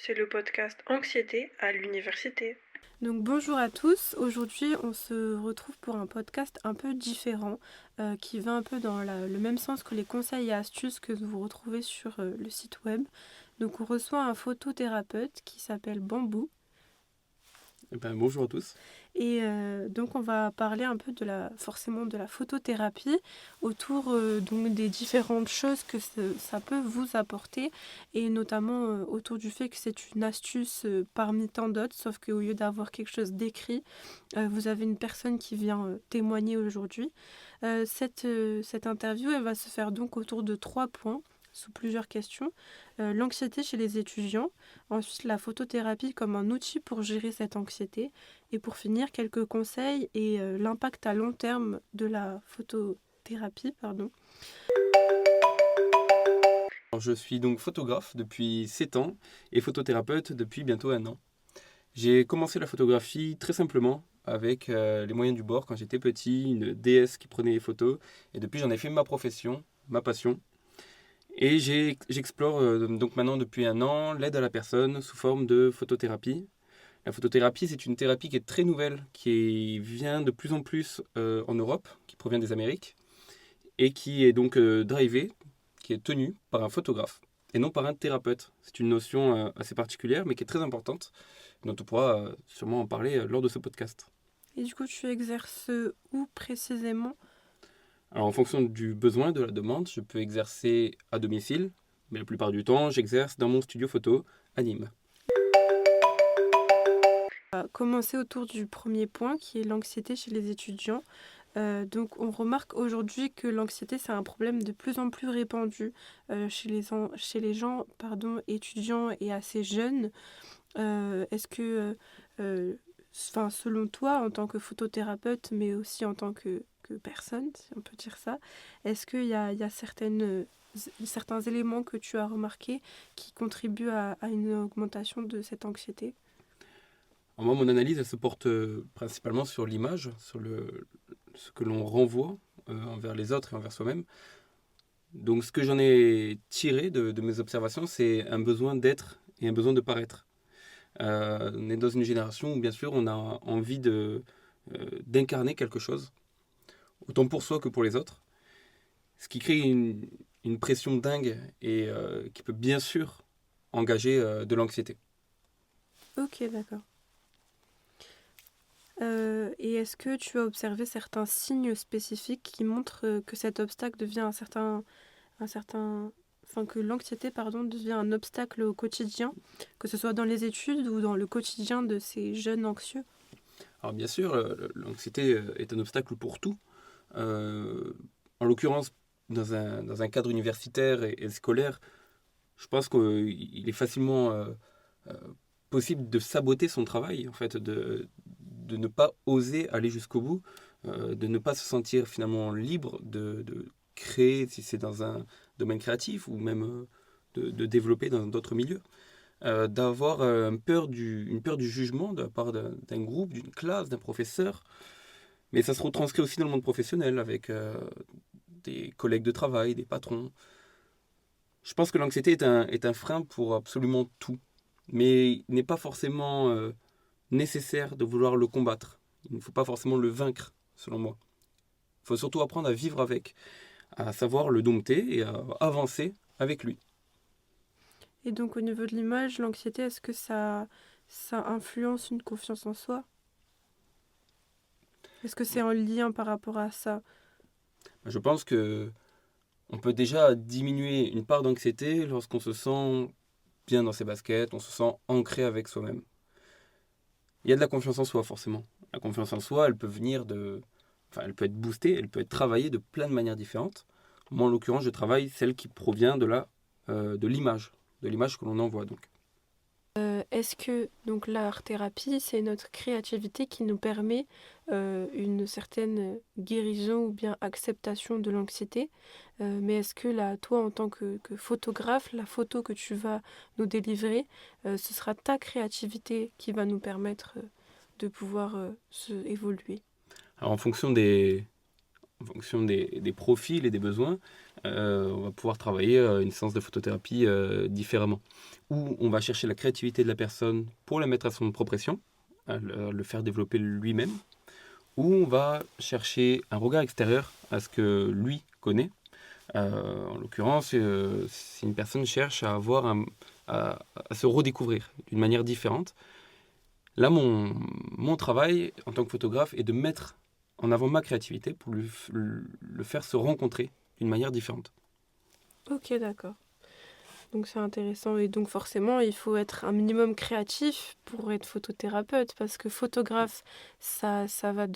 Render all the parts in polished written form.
c'est le podcast Anxiété à l'université. Donc bonjour à tous, aujourd'hui on se retrouve pour un podcast un peu différent qui va un peu dans le même sens que les conseils et astuces que vous retrouvez sur le site web. Donc on reçoit un photothérapeute qui s'appelle Bambou. Bonjour à tous. Et donc on va parler un peu forcément de la photothérapie autour donc des différentes choses que ça peut vous apporter et notamment autour du fait que c'est une astuce parmi tant d'autres, sauf qu'au lieu d'avoir quelque chose d'écrit, vous avez une personne qui vient témoigner aujourd'hui. Cette interview, elle va se faire donc autour de 3 points sous plusieurs questions. L'anxiété chez les étudiants, ensuite la photothérapie comme un outil pour gérer cette anxiété, et pour finir, quelques conseils et l'impact à long terme de la photothérapie. Alors, je suis donc photographe depuis 7 ans et photothérapeute depuis bientôt 1 an. J'ai commencé la photographie très simplement avec les moyens du bord quand j'étais petit, une DS qui prenait les photos, et depuis j'en ai fait ma profession, ma passion. Et j'explore donc maintenant depuis 1 an l'aide à la personne sous forme de photothérapie. La photothérapie, c'est une thérapie qui est très nouvelle, qui vient de plus en plus en Europe, qui provient des Amériques, et qui est donc drivée, qui est tenue par un photographe, et non par un thérapeute. C'est une notion assez particulière, mais qui est très importante, dont on pourra sûrement en parler lors de ce podcast. Et du coup, tu exerces où précisément ? Alors, en fonction du besoin, de la demande, je peux exercer à domicile, mais la plupart du temps, j'exerce dans mon studio photo à Nîmes. On va commencer autour du premier point qui est l'anxiété chez les étudiants. Donc on remarque aujourd'hui que l'anxiété c'est un problème de plus en plus répandu chez les gens étudiants et assez jeunes. Est-ce que, selon toi, en tant que photothérapeute, mais aussi en tant que personne, si on peut dire ça, est-ce qu'il y a certains éléments que tu as remarqués qui contribuent à une augmentation de cette anxiété ? Alors moi, mon analyse, elle se porte principalement sur l'image, sur ce que l'on renvoie envers les autres et envers soi-même. Donc ce que j'en ai tiré de mes observations, c'est un besoin d'être et un besoin de paraître. On est dans une génération où bien sûr on a envie d'incarner quelque chose, autant pour soi que pour les autres, ce qui crée une pression dingue et qui peut bien sûr engager de l'anxiété. Ok, d'accord. Et est-ce que tu as observé certains signes spécifiques qui montrent que cet obstacle devient que l'anxiété, devient un obstacle au quotidien, que ce soit dans les études ou dans le quotidien de ces jeunes anxieux ? Alors bien sûr, l'anxiété est un obstacle pour tout. En l'occurrence, dans un cadre universitaire et scolaire, je pense qu'il est facilement euh, possible de saboter son travail, en fait, de ne pas oser aller jusqu'au bout, de ne pas se sentir finalement libre de créer, si c'est dans un domaine créatif, ou même de développer dans d'autres milieux. D'avoir une peur du jugement de la part d'un groupe, d'une classe, d'un professeur. Mais ça se retranscrit aussi dans le monde professionnel avec des collègues de travail, des patrons. Je pense que l'anxiété est un frein pour absolument tout, mais il n'est pas forcément nécessaire de vouloir le combattre. Il ne faut pas forcément le vaincre, selon moi. Il faut surtout apprendre à vivre avec, à savoir le dompter et à avancer avec lui. Et donc au niveau de l'image, l'anxiété, est-ce que ça influence une confiance en soi ? Est-ce que c'est en lien par rapport à ça ? Je pense que on peut déjà diminuer une part d'anxiété lorsqu'on se sent bien dans ses baskets, on se sent ancré avec soi-même. Il y a de la confiance en soi, forcément. La confiance en soi, elle peut elle peut être boostée, elle peut être travaillée de plein de manières différentes. Moi, en l'occurrence, je travaille celle qui provient de l'image que l'on envoie, donc. Est-ce que donc l'art-thérapie, c'est notre créativité qui nous permet une certaine guérison ou bien acceptation de l'anxiété, mais est-ce que là, toi, en tant que photographe, la photo que tu vas nous délivrer, ce sera ta créativité qui va nous permettre de pouvoir évoluer ? Alors, en fonction des profils et des besoins, on va pouvoir travailler une séance de photothérapie différemment. Ou on va chercher la créativité de la personne pour la mettre à son propre escient, à le faire développer lui-même. Ou on va chercher un regard extérieur à ce que lui connaît. En l'occurrence, si une personne cherche à à se redécouvrir d'une manière différente, là, mon travail en tant que photographe est de mettre en avant ma créativité pour le faire se rencontrer d'une manière différente. Ok, d'accord. Donc c'est intéressant. Et donc forcément, il faut être un minimum créatif pour être photothérapeute, parce que photographe, ça va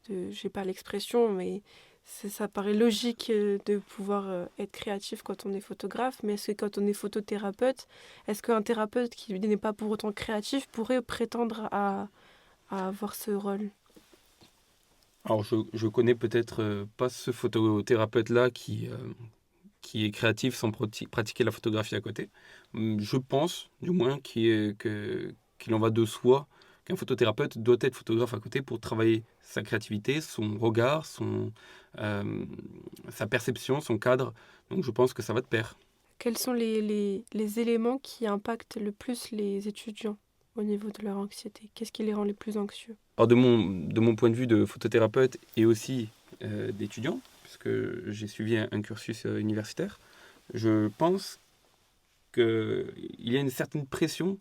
j'ai pas l'expression, mais ça paraît logique de pouvoir être créatif quand on est photographe. Mais est-ce que quand on est photothérapeute, est-ce qu'un thérapeute qui n'est pas pour autant créatif pourrait prétendre à avoir ce rôle? Alors, je connais peut-être pas ce photothérapeute-là qui est créatif sans pratiquer la photographie à côté. Je pense, du moins, qu'il en va de soi qu'un photothérapeute doit être photographe à côté pour travailler sa créativité, son regard, sa perception, son cadre. Donc je pense que ça va de pair. Quels sont les éléments qui impactent le plus les étudiants au niveau de leur anxiété? Qu'est-ce qui les rend les plus anxieux? Alors de mon point de vue de photothérapeute et aussi d'étudiant, puisque j'ai suivi un cursus universitaire, je pense qu'il y a une certaine pression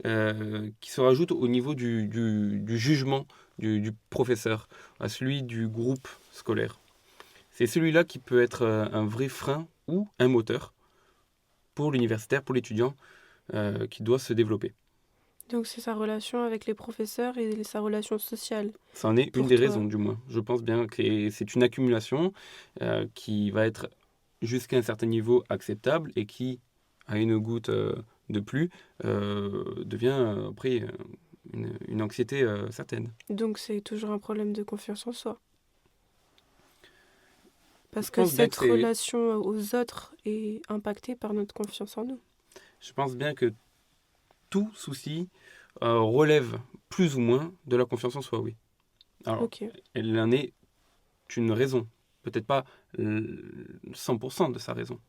qui se rajoute au niveau du jugement du professeur, à celui du groupe scolaire. C'est celui-là qui peut être un vrai frein ou un moteur pour l'universitaire, pour l'étudiant qui doit se développer. Donc c'est sa relation avec les professeurs et sa relation sociale. Ça en est Pour une des toi. raisons, du moins. Je pense bien que c'est une accumulation qui va être jusqu'à un certain niveau acceptable et qui, à une goutte de plus, devient après une anxiété certaine. Donc c'est toujours un problème de confiance en soi. Parce Je que pense bien cette que c'est, relation aux autres est impactée par notre confiance en nous. je pense bien que tout souci relève plus ou moins de la confiance en soi, oui. Alors, Ok. elle en est une raison, peut-être pas 100% de sa raison.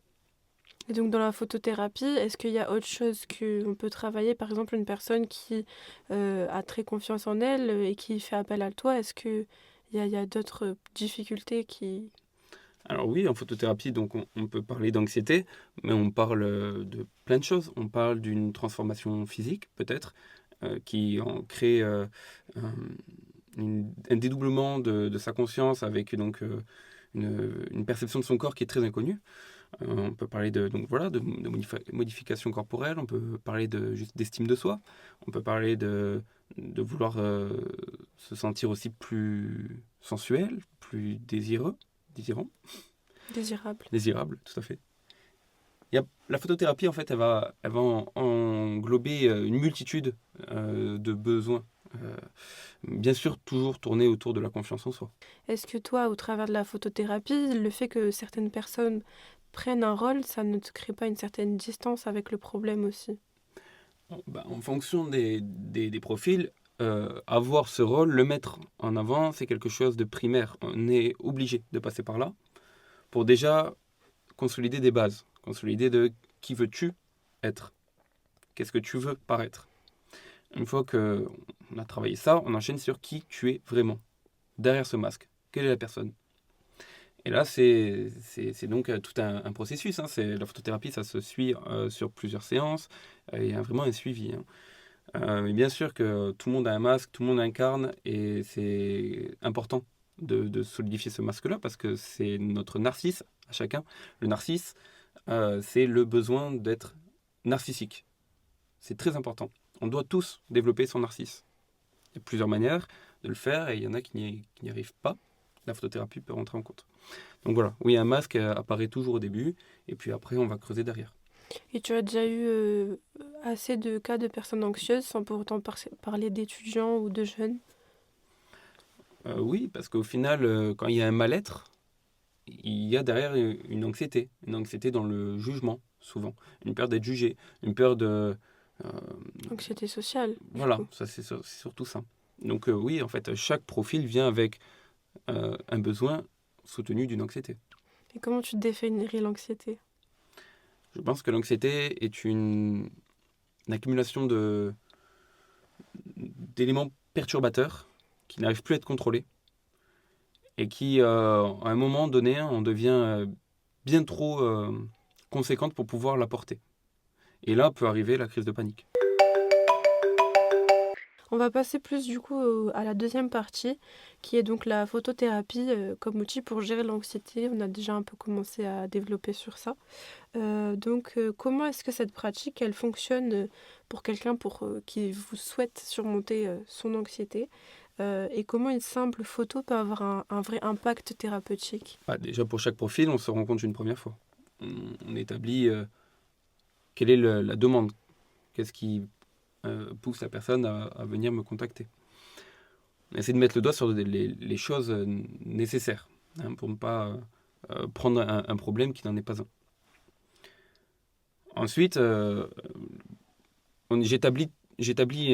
Et donc dans la photothérapie, est-ce qu'il y a autre chose qu'on peut travailler? Par exemple, une personne qui a très confiance en elle et qui fait appel à toi, est-ce qu'il y a d'autres difficultés qui... Alors oui, en photothérapie, donc on peut parler d'anxiété, mais on parle de plein de choses. On parle d'une transformation physique, peut-être, qui en crée un, un dédoublement de sa conscience avec donc une perception de son corps qui est très inconnue. On peut parler donc voilà, de modification corporelle, on peut parler juste d'estime de soi, on peut parler de vouloir se sentir aussi plus sensuel, plus désirant. Désirable, tout à fait. La photothérapie, en fait, elle va englober une multitude de besoins. Bien sûr, toujours tourner autour de la confiance en soi. Est-ce que toi, au travers de la photothérapie, le fait que certaines personnes prennent un rôle, ça ne te crée pas une certaine distance avec le problème aussi? En fonction des profils, avoir ce rôle, le mettre en avant, c'est quelque chose de primaire. On est obligé de passer par là pour déjà consolider des bases, consolider de qui veux-tu être, qu'est-ce que tu veux paraître. Une fois qu'on a travaillé ça, on enchaîne sur qui tu es vraiment, derrière ce masque, quelle est la personne. Et là, c'est donc tout un processus. Hein. La photothérapie, ça se suit sur plusieurs séances. Il y a vraiment un suivi. Hein. Mais bien sûr que tout le monde a un masque, tout le monde incarne, et c'est important de solidifier ce masque-là parce que c'est notre narcisse à chacun. Le narcisse, c'est le besoin d'être narcissique. C'est très important. On doit tous développer son narcisse. Il y a plusieurs manières de le faire et il y en a qui n'y arrivent pas. La photothérapie peut rentrer en compte. Donc voilà, oui, un masque apparaît toujours au début et puis après on va creuser derrière. Et tu as déjà eu assez de cas de personnes anxieuses sans pour autant parler d'étudiants ou de jeunes? Oui, parce qu'au final, quand il y a un mal-être, il y a derrière une anxiété dans le jugement, souvent. Une peur d'être jugé, une peur de... euh, Anxiété sociale, du voilà, coup. ça c'est surtout ça. Donc oui, en fait, chaque profil vient avec un besoin soutenu d'une anxiété. Et comment tu définirais l'anxiété? Je pense que l'anxiété est une accumulation d'éléments perturbateurs qui n'arrivent plus à être contrôlés et qui, à un moment donné, on devient bien trop conséquente pour pouvoir la porter. Et là peut arriver la crise de panique. On va passer plus du coup à la deuxième partie, qui est donc la photothérapie comme outil pour gérer l'anxiété. On a déjà un peu commencé à développer sur ça. Comment est-ce que cette pratique, elle fonctionne pour quelqu'un qui vous souhaite surmonter son anxiété et comment une simple photo peut avoir un vrai impact thérapeutique? Déjà, pour chaque profil, on se rencontre une première fois. On établit quelle est la demande. Qu'est-ce qui pousse la personne à venir me contacter. On essaie de mettre le doigt sur les choses nécessaires pour ne pas prendre un problème qui n'en est pas un. Ensuite, j'établis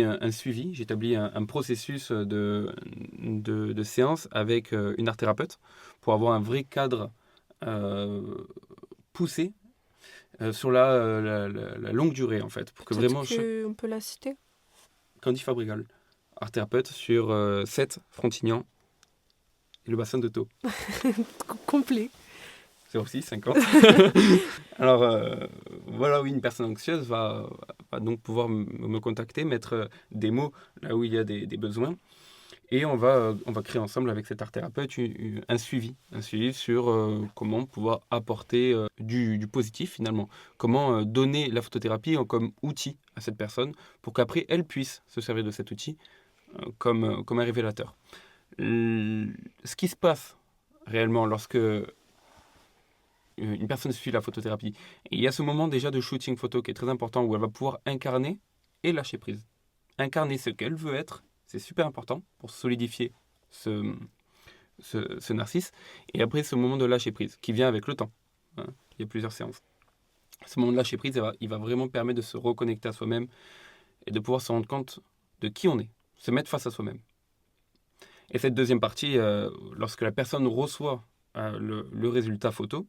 un suivi, j'établis un processus de séance avec une art thérapeute pour avoir un vrai cadre poussé sur la longue durée en fait. Pour que Peut-être vraiment qu'on peut la citer. Candy Fabrigal, art thérapeute sur Sète, Frontignan et le bassin de Thau. Complet. 06, 50. Alors, voilà, oui, une personne anxieuse va donc pouvoir me contacter, mettre des mots là où il y a des besoins. Et on va créer ensemble avec cet art thérapeute un suivi sur comment pouvoir apporter du positif finalement. Comment donner la photothérapie comme outil à cette personne pour qu'après elle puisse se servir de cet outil comme un révélateur. Ce qui se passe réellement lorsque une personne suit la photothérapie, il y a ce moment déjà de shooting photo qui est très important où elle va pouvoir incarner et lâcher prise. Incarner ce qu'elle veut être, c'est super important pour solidifier ce narcisse. Et après, ce moment de lâcher prise qui vient avec le temps. Il y a plusieurs séances. Ce moment de lâcher prise, il va vraiment permettre de se reconnecter à soi-même et de pouvoir se rendre compte de qui on est, se mettre face à soi-même. Et cette deuxième partie, lorsque la personne reçoit le résultat photo,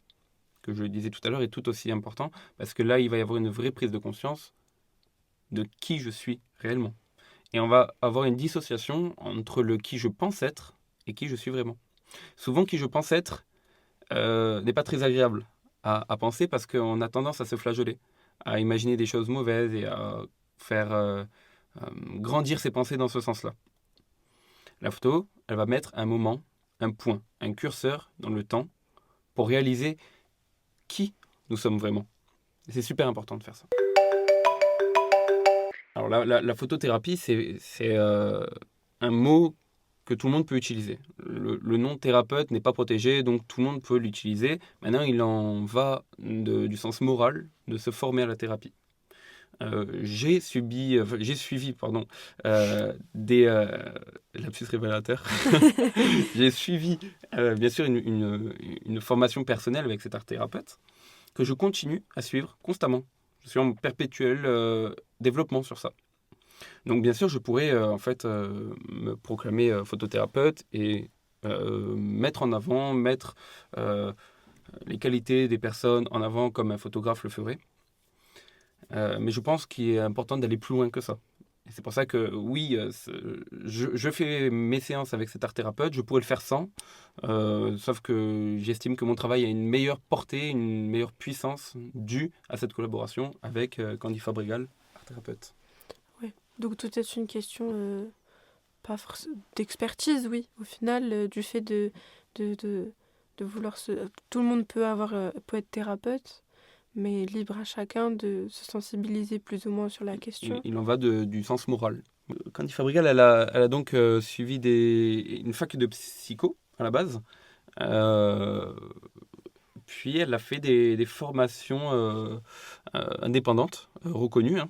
que je le disais tout à l'heure, est tout aussi important, parce que là, il va y avoir une vraie prise de conscience de qui je suis réellement. Et on va avoir une dissociation entre le qui je pense être et qui je suis vraiment. Souvent, qui je pense être n'est pas très agréable à penser parce qu'on a tendance à se flageller, à imaginer des choses mauvaises et à faire grandir ses pensées dans ce sens-là. La photo, elle va mettre un moment, un point, un curseur dans le temps pour réaliser qui nous sommes vraiment. Et c'est super important de faire ça. Alors la photothérapie, c'est un mot que tout le monde peut utiliser. Le nom thérapeute n'est pas protégé, donc tout le monde peut l'utiliser. Maintenant, il en va du sens moral de se former à la thérapie. J'ai suivi des lapsus révélateurs. J'ai suivi bien sûr une formation personnelle avec cet art thérapeute que je continue à suivre constamment. Je suis en perpétuel développement sur ça. Donc bien sûr, je pourrais me proclamer photothérapeute et mettre en avant, les qualités des personnes en avant comme un photographe le ferait. Mais je pense qu'il est important d'aller plus loin que ça. Et c'est pour ça que oui, je fais mes séances avec cet art thérapeute, je pourrais le faire sans, sauf que j'estime que mon travail a une meilleure portée, une meilleure puissance due à cette collaboration avec Candy Fabrigal, art thérapeute. Oui, donc tout est une question pas d'expertise, oui, au final, du fait de vouloir tout le monde peut être thérapeute, mais libre à chacun de se sensibiliser plus ou moins sur la question. Il en va du sens moral. Candy Fabrigal, elle a donc suivi une fac de psycho à la base. Puis elle a fait des formations indépendantes, reconnues,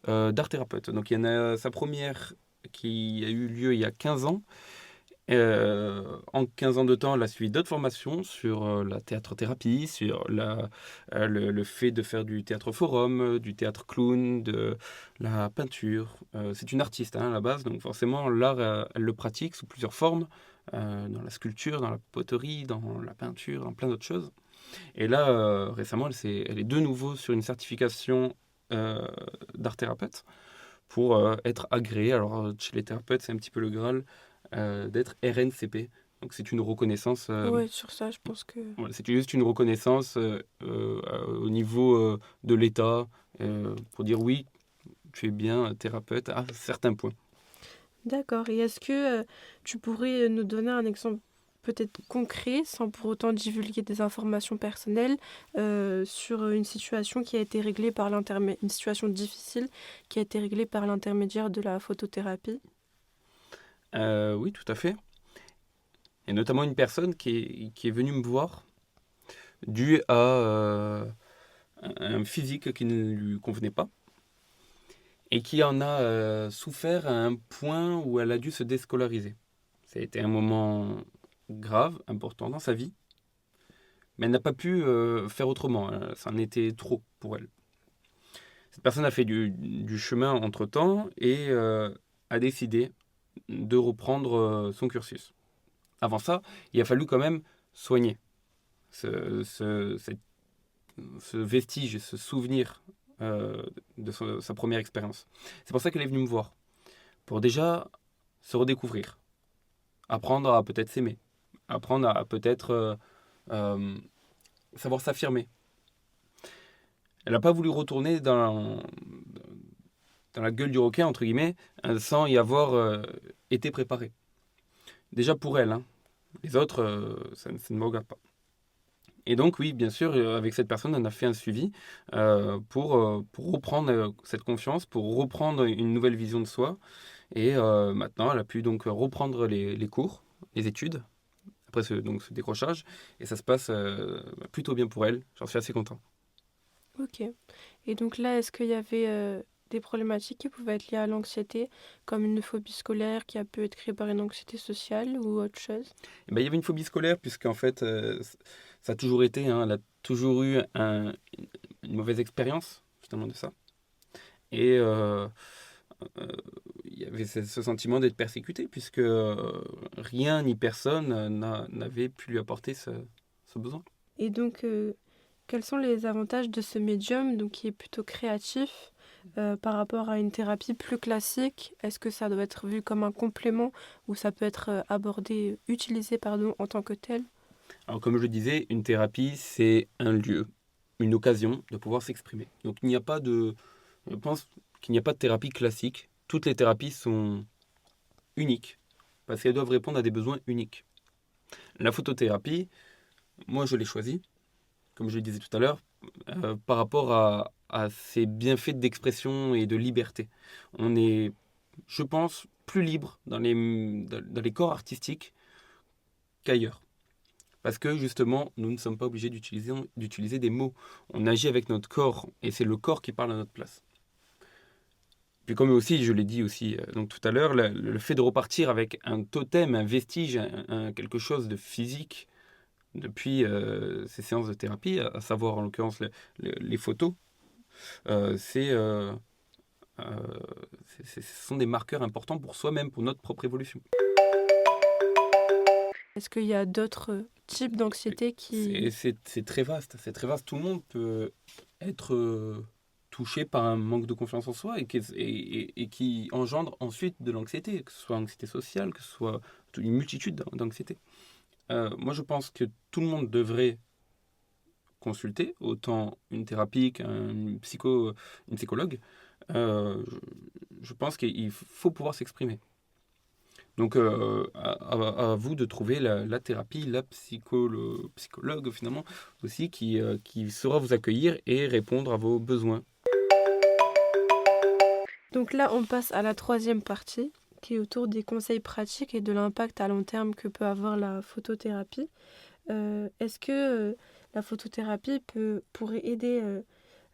d'art thérapeute. Donc il y en a sa première qui a eu lieu il y a 15 ans. En 15 ans de temps, elle a suivi d'autres formations sur la théâtre-thérapie, sur le fait de faire du théâtre forum, du théâtre clown, de la peinture. C'est une artiste à la base, donc forcément l'art, elle le pratique sous plusieurs formes, dans la sculpture, dans la poterie, dans la peinture, dans plein d'autres choses. Et là, récemment, elle est de nouveau sur une certification d'art thérapeute pour être agréée. Alors, chez les thérapeutes, c'est un petit peu le Graal d'être RNCP. Donc, c'est une reconnaissance. Ouais, sur ça, je pense que... Voilà, c'est juste une reconnaissance au niveau de l'État pour dire oui, tu es bien thérapeute à certains points. D'accord. Et est-ce que tu pourrais nous donner un exemple peut-être concret, sans pour autant divulguer des informations personnelles, sur une situation qui a été réglée par une situation difficile qui a été réglée par l'intermédiaire de la photothérapie? Oui, tout à fait. Et notamment une personne qui est venue me voir dû à un physique qui ne lui convenait pas et qui en a souffert à un point où elle a dû se déscolariser. Ça a été un moment grave, important dans sa vie, mais elle n'a pas pu faire autrement. Ça en était trop pour elle. Cette personne a fait du chemin entre-temps et a décidé de reprendre son cursus. Avant ça, il a fallu quand même soigner ce vestige, ce souvenir de sa première expérience. C'est pour ça qu'elle est venue me voir, pour déjà se redécouvrir, apprendre à peut-être s'aimer, apprendre à peut-être savoir s'affirmer. Elle n'a pas voulu retourner dans la gueule du requin, entre guillemets, sans y avoir été préparée. Déjà pour elle, hein. Les autres, ça ne me regarde pas. Et donc, oui, bien sûr, avec cette personne, on a fait un suivi pour reprendre cette confiance, pour reprendre une nouvelle vision de soi. Et maintenant, elle a pu donc reprendre les cours, les études, après ce décrochage. Et ça se passe plutôt bien pour elle. J'en suis assez content. Ok. Et donc là, est-ce qu'il y avait des problématiques qui pouvaient être liées à l'anxiété, comme une phobie scolaire qui a pu être créée par une anxiété sociale ou autre chose? Et ben, il y avait une phobie scolaire, puisqu'en fait, ça a toujours été, hein, elle a toujours eu une mauvaise expérience, justement, de ça. Et il y avait ce sentiment d'être persécuté, puisque rien ni personne n'avait pu lui apporter ce besoin. Et donc, quels sont les avantages de ce médium, donc qui est plutôt créatif, par rapport à une thérapie plus classique? Est-ce que ça doit être vu comme un complément ou ça peut être utilisé en tant que tel? Alors, comme je le disais, une thérapie, c'est un lieu, une occasion de pouvoir s'exprimer. Donc, je pense qu'il n'y a pas de thérapie classique. Toutes les thérapies sont uniques, parce qu'elles doivent répondre à des besoins uniques. La photothérapie, moi, je l'ai choisie, comme je le disais tout à l'heure, par rapport à ses bienfaits d'expression et de liberté. On est, je pense, plus libre dans les corps artistiques qu'ailleurs. Parce que justement, nous ne sommes pas obligés d'utiliser des mots. On agit avec notre corps et c'est le corps qui parle à notre place. Puis comme aussi, je l'ai dit aussi donc tout à l'heure, le fait de repartir avec un totem, un vestige, quelque chose de physique depuis ces séances de thérapie, à savoir en l'occurrence les photos, euh, c'est, euh, euh, ce sont des marqueurs importants pour soi-même, pour notre propre évolution. Est-ce qu'il y a d'autres types d'anxiété qui... C'est très vaste, c'est très vaste. Tout le monde peut être touché par un manque de confiance en soi et qui engendre ensuite de l'anxiété, que ce soit anxiété sociale, que ce soit une multitude d'anxiétés. Moi, je pense que tout le monde devrait consulter, autant une thérapie qu'un une psychologue. Je pense qu'il faut pouvoir s'exprimer. Donc, à vous de trouver la thérapie, psychologue finalement aussi, qui saura vous accueillir et répondre à vos besoins. Donc là, on passe à la troisième partie, qui est autour des conseils pratiques et de l'impact à long terme que peut avoir la photothérapie. Est-ce que la photothérapie pourrait aider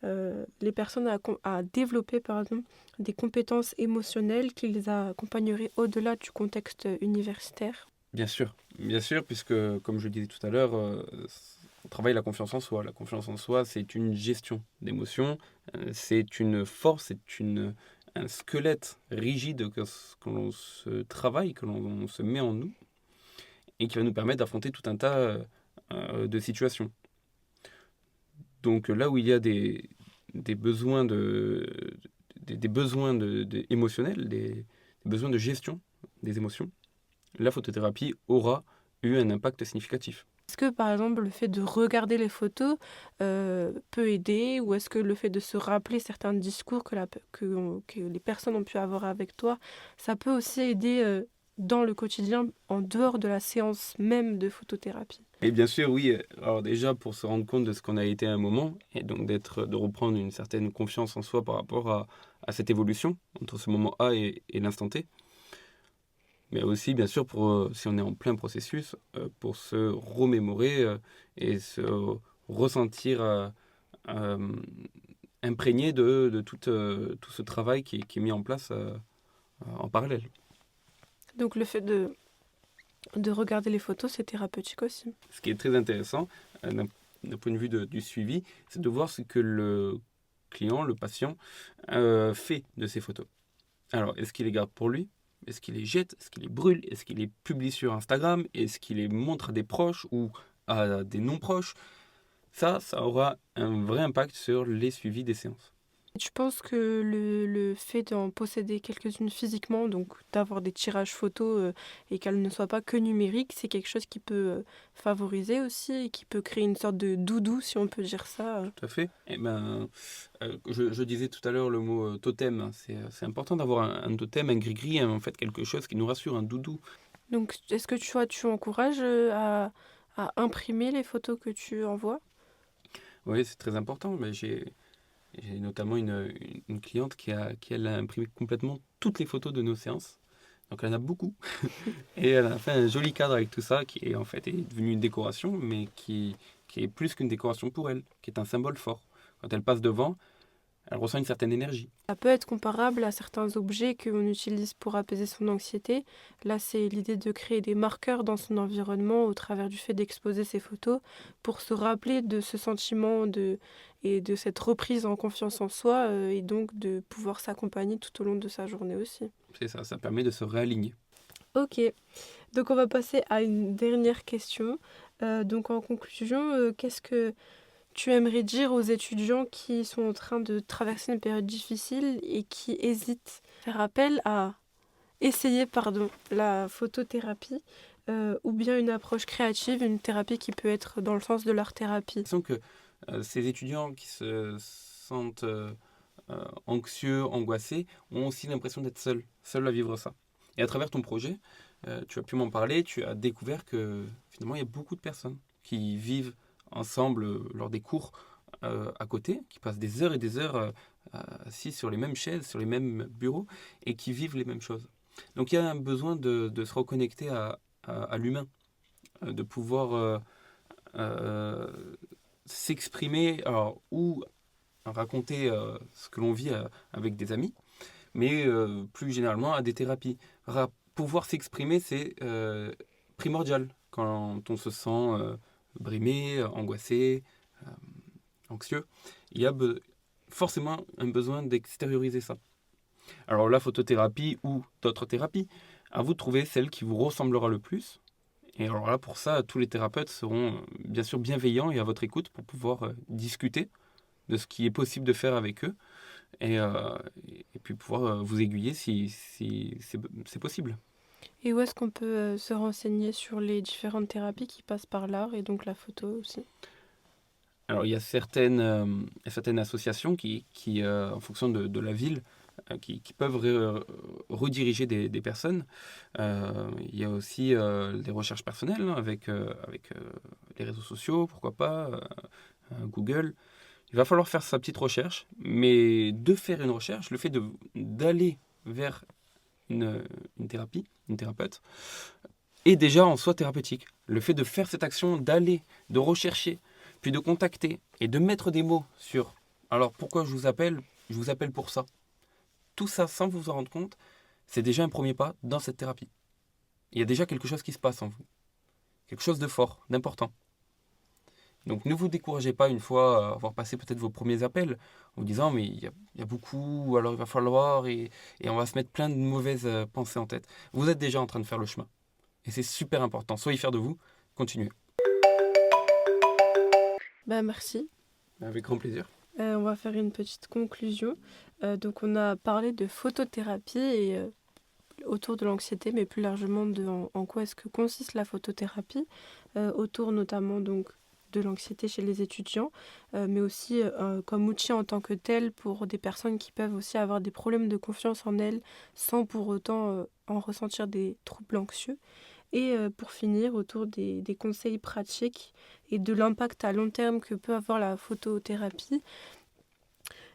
les personnes à développer des compétences émotionnelles qui les accompagneraient au-delà du contexte universitaire? Bien sûr, puisque comme je le disais tout à l'heure, on travaille la confiance en soi. La confiance en soi, c'est une gestion d'émotions, c'est une force, un squelette rigide que l'on se travaille, que l'on se met en nous, et qui va nous permettre d'affronter tout un tas de situations. Donc là où il y a des besoins des besoins émotionnels, des besoins de gestion des émotions, la photothérapie aura eu un impact significatif. Est-ce que par exemple le fait de regarder les photos peut aider ou est-ce que le fait de se rappeler certains discours que les personnes ont pu avoir avec toi, ça peut aussi aider dans le quotidien en dehors de la séance même de photothérapie? Et bien sûr, oui, alors déjà pour se rendre compte de ce qu'on a été à un moment, et donc de reprendre une certaine confiance en soi par rapport à cette évolution entre ce moment A et l'instant T, mais aussi bien sûr pour, si on est en plein processus, pour se remémorer et se ressentir euh, imprégné de tout ce travail qui est mis en place en parallèle. Donc le fait de regarder les photos, c'est thérapeutique aussi. Ce qui est très intéressant d'un point de vue du suivi, c'est de voir ce que le client, le patient, fait de ces photos. Alors, est-ce qu'il les garde pour lui? Est-ce qu'il les jette? Est-ce qu'il les brûle? Est-ce qu'il les publie sur Instagram? Est-ce qu'il les montre à des proches ou à des non-proches? Ça aura un vrai impact sur les suivis des séances. Tu penses que le fait d'en posséder quelques-unes physiquement, donc d'avoir des tirages photos et qu'elles ne soient pas que numériques, c'est quelque chose qui peut favoriser aussi et qui peut créer une sorte de doudou, si on peut dire ça. Tout à fait. Eh ben, je disais tout à l'heure le mot totem. C'est important d'avoir un totem, un gris-gris, en fait quelque chose qui nous rassure, un doudou. Donc, est-ce que tu encourages à imprimer les photos que tu envoies? Oui, c'est très important. Mais j'ai notamment une cliente qui elle a imprimé complètement toutes les photos de nos séances. Donc elle en a beaucoup. Et elle a fait un joli cadre avec tout ça qui est en fait est devenu une décoration, mais qui est plus qu'une décoration pour elle, qui est un symbole fort. Quand elle passe devant, elle ressent une certaine énergie. Ça peut être comparable à certains objets qu'on utilise pour apaiser son anxiété. Là, c'est l'idée de créer des marqueurs dans son environnement au travers du fait d'exposer ses photos pour se rappeler de ce sentiment et de cette reprise en confiance en soi et donc de pouvoir s'accompagner tout au long de sa journée aussi. C'est ça, ça permet de se réaligner. Ok, donc on va passer à une dernière question. Donc en conclusion, qu'est-ce que tu aimerais dire aux étudiants qui sont en train de traverser une période difficile et qui hésitent à faire appel à essayer la photothérapie ou bien une approche créative, une thérapie qui peut être dans le sens de l'art-thérapie? J'ai l'impression que ces étudiants qui se sentent anxieux, angoissés, ont aussi l'impression d'être seuls à vivre ça. Et à travers ton projet, tu as pu m'en parler, tu as découvert que finalement il y a beaucoup de personnes qui vivent ensemble lors des cours à côté, qui passent des heures et des heures assis sur les mêmes chaises, sur les mêmes bureaux, et qui vivent les mêmes choses. Donc il y a un besoin de se reconnecter à l'humain, de pouvoir euh, s'exprimer ou raconter ce que l'on vit avec des amis, mais plus généralement à des thérapies. Pouvoir s'exprimer, c'est primordial quand on se sent brimé, angoissé, euh, anxieux. Il y a forcément un besoin d'extérioriser ça. Alors la photothérapie ou d'autres thérapies, à vous de trouver celle qui vous ressemblera le plus. Et alors là, pour ça, tous les thérapeutes seront bien sûr bienveillants et à votre écoute pour pouvoir discuter de ce qui est possible de faire avec eux et, euh, et puis pouvoir vous aiguiller si c'est possible. Et où est-ce qu'on peut se renseigner sur les différentes thérapies qui passent par l'art et donc la photo aussi? Alors il y a certaines associations qui en fonction de la ville, qui peuvent rediriger des personnes. Il y a aussi des recherches personnelles hein, avec les réseaux sociaux, pourquoi pas, Google. Il va falloir faire sa petite recherche, mais de faire une recherche, le fait d'aller vers une thérapie, une thérapeute, est déjà en soi thérapeutique. Le fait de faire cette action, d'aller, de rechercher, puis de contacter et de mettre des mots sur alors pourquoi je vous appelle pour ça. Tout ça sans vous en rendre compte, c'est déjà un premier pas dans cette thérapie. il y a déjà quelque chose qui se passe en vous. Quelque chose de fort, d'important. Donc ne vous découragez pas une fois avoir passé peut-être vos premiers appels en vous disant mais il y a beaucoup, alors il va falloir, et on va se mettre plein de mauvaises pensées en tête. Vous êtes déjà en train de faire le chemin. Et c'est super important. Soyez fiers de vous, continuez. Bah, merci. Avec grand plaisir. On va faire une petite conclusion. Donc on a parlé de photothérapie et autour de l'anxiété, mais plus largement en quoi est-ce que consiste la photothérapie, autour notamment donc de l'anxiété chez les étudiants, mais aussi comme outil en tant que tel pour des personnes qui peuvent aussi avoir des problèmes de confiance en elles sans pour autant en ressentir des troubles anxieux. Et pour finir, autour des conseils pratiques et de l'impact à long terme que peut avoir la photothérapie.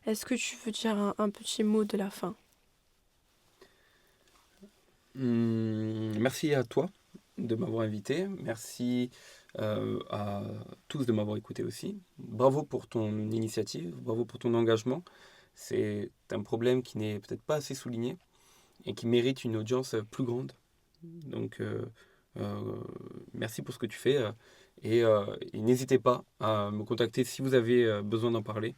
Est-ce que tu veux dire un petit mot de la fin? Merci à toi de m'avoir invité. Merci à tous de m'avoir écouté aussi. Bravo pour ton initiative, bravo pour ton engagement. C'est un problème qui n'est peut-être pas assez souligné et qui mérite une audience plus grande. Donc, merci pour ce que tu fais et n'hésitez pas à me contacter si vous avez besoin d'en parler.